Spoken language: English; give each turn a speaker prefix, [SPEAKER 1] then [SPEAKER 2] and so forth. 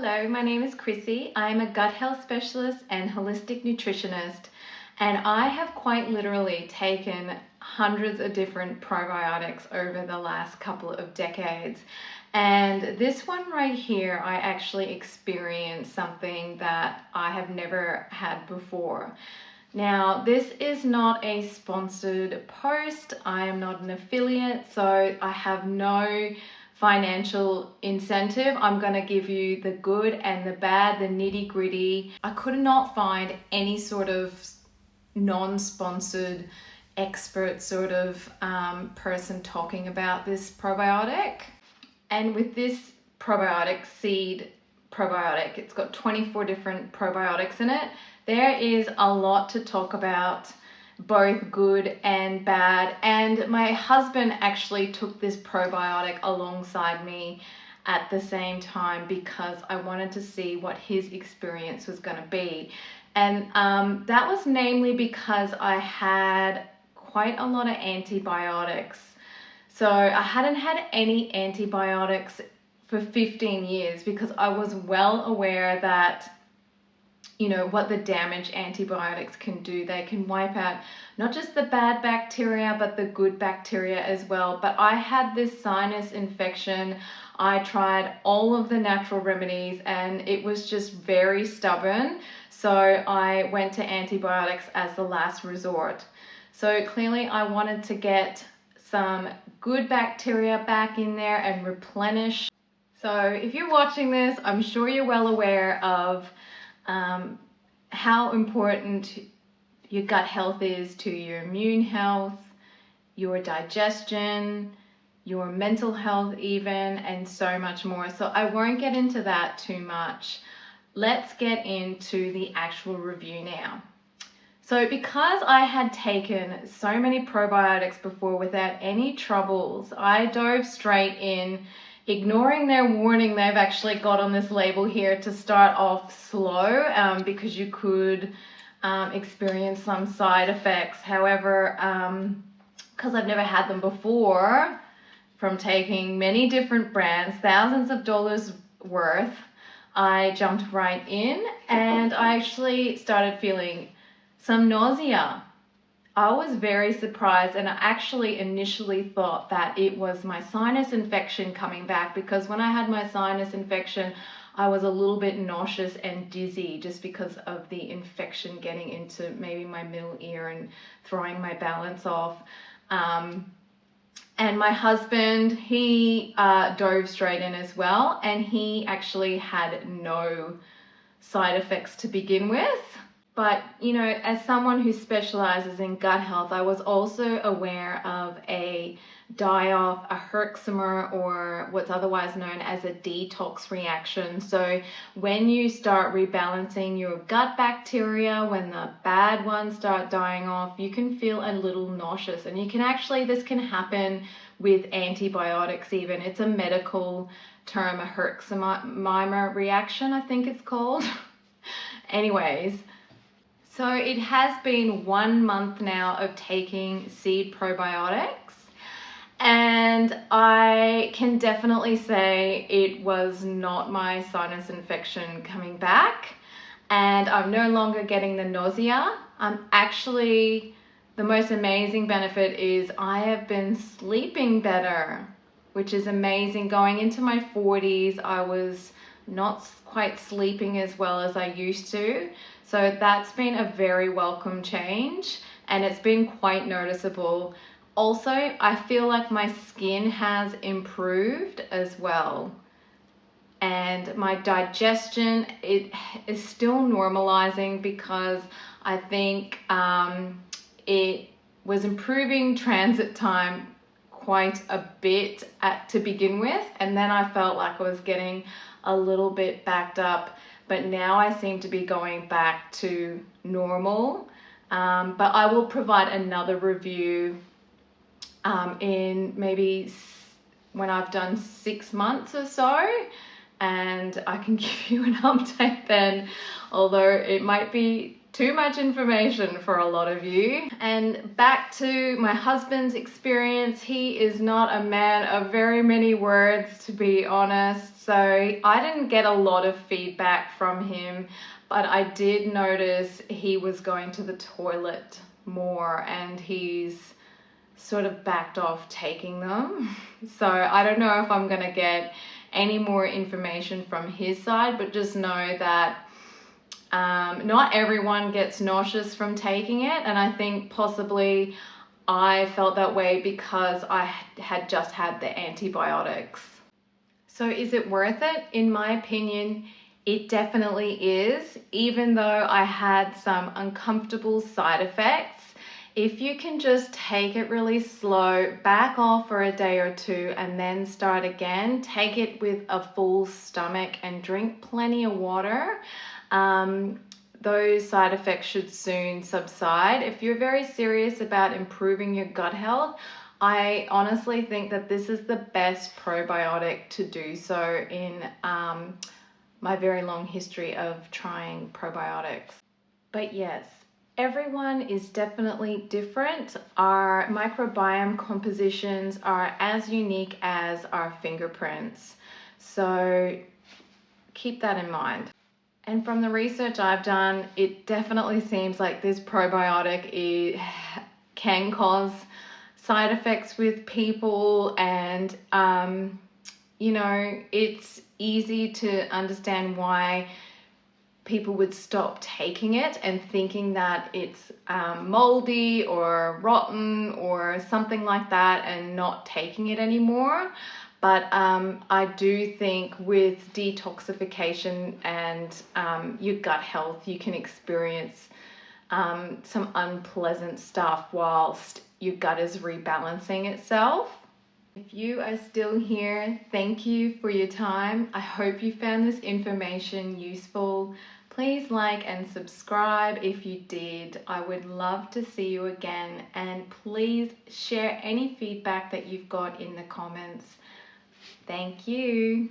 [SPEAKER 1] Hello, my name is Chrissy. I'm a gut health specialist and holistic nutritionist, and I have quite literally taken hundreds of different probiotics over the last couple of decades. And this one right here, I actually experienced something that I have never had before. Now, this is not a sponsored post. I am not an affiliate, so I have no financial incentive. I'm going to give you the good and the bad, the nitty gritty. I could not find any sort of non-sponsored expert sort of person talking about this probiotic. And with this probiotic, seed probiotic, it's got 24 different probiotics in it. There is a lot to talk about, both good and bad. And my husband actually took this probiotic alongside me at the same time because I wanted to see what his experience was going to be. And that was namely because I had quite a lot of antibiotics. So I hadn't had any antibiotics for 15 years because I was well aware that what the damage antibiotics can do. They can wipe out not just the bad bacteria, but the good bacteria as well. But I had this sinus infection. I tried all of the natural remedies and it was just very stubborn. So I went to antibiotics as the last resort. So clearly I wanted to get some good bacteria back in there and replenish. So if you're watching this, I'm sure you're well aware of how important your gut health is to your immune health, your digestion, your mental health even, and so much more. So I won't get into that too much. Let's get into the actual review now. So because I had taken so many probiotics before without any troubles, I dove straight in, ignoring their warning they've actually got on this label here to start off slow because you could experience some side effects. However, because I've never had them before, from taking many different brands, thousands of dollars worth, I jumped right in and I actually started feeling some nausea. I was very surprised, and I actually initially thought that it was my sinus infection coming back, because when I had my sinus infection I was a little bit nauseous and dizzy just because of the infection getting into maybe my middle ear and throwing my balance off. And my husband, he dove straight in as well, and he actually had no side effects to begin with. But, as someone who specializes in gut health, I was also aware of a die-off, a herxemer, or what's otherwise known as a detox reaction. So when you start rebalancing your gut bacteria, when the bad ones start dying off, you can feel a little nauseous. And this can happen with antibiotics even. It's a medical term, a herxemer reaction, I think it's called. Anyways. So it has been 1 month now of taking seed probiotics, and I can definitely say it was not my sinus infection coming back, and I'm no longer getting the nausea. The most amazing benefit is I have been sleeping better, which is amazing. Going into my 40s, I was not quite sleeping as well as I used to. So that's been a very welcome change, and it's been quite noticeable. Also, I feel like my skin has improved as well. And my digestion, it is still normalizing because I think it was improving transit time quite a bit to begin with, and then I felt like I was getting a little bit backed up, but now I seem to be going back to normal. But I will provide another review in maybe when I've done 6 months or so, and I can give you an update then, although it might be too much information for a lot of you. And back to my husband's experience, he is not a man of very many words, to be honest. So I didn't get a lot of feedback from him, but I did notice he was going to the toilet more and he's sort of backed off taking them. So I don't know if I'm gonna get any more information from his side, but just know that not everyone gets nauseous from taking it, and I think possibly I felt that way because I had just had the antibiotics. So is it worth it? In my opinion, it definitely is, even though I had some uncomfortable side effects. If you can just take it really slow, back off for a day or two, and then start again, take it with a full stomach and drink plenty of water, those side effects should soon subside. If you're very serious about improving your gut health, I honestly think that this is the best probiotic to do so in my very long history of trying probiotics. But yes, everyone is definitely different. Our microbiome compositions are as unique as our fingerprints. So keep that in mind. And from the research I've done, it definitely seems like this probiotic can cause side effects with people, and it's easy to understand why people would stop taking it and thinking that it's moldy or rotten or something like that and not taking it anymore. But I do think with detoxification and your gut health, you can experience some unpleasant stuff whilst your gut is rebalancing itself. If you are still here, thank you for your time. I hope you found this information useful. Please like and subscribe if you did. I would love to see you again, and please share any feedback that you've got in the comments. Thank you.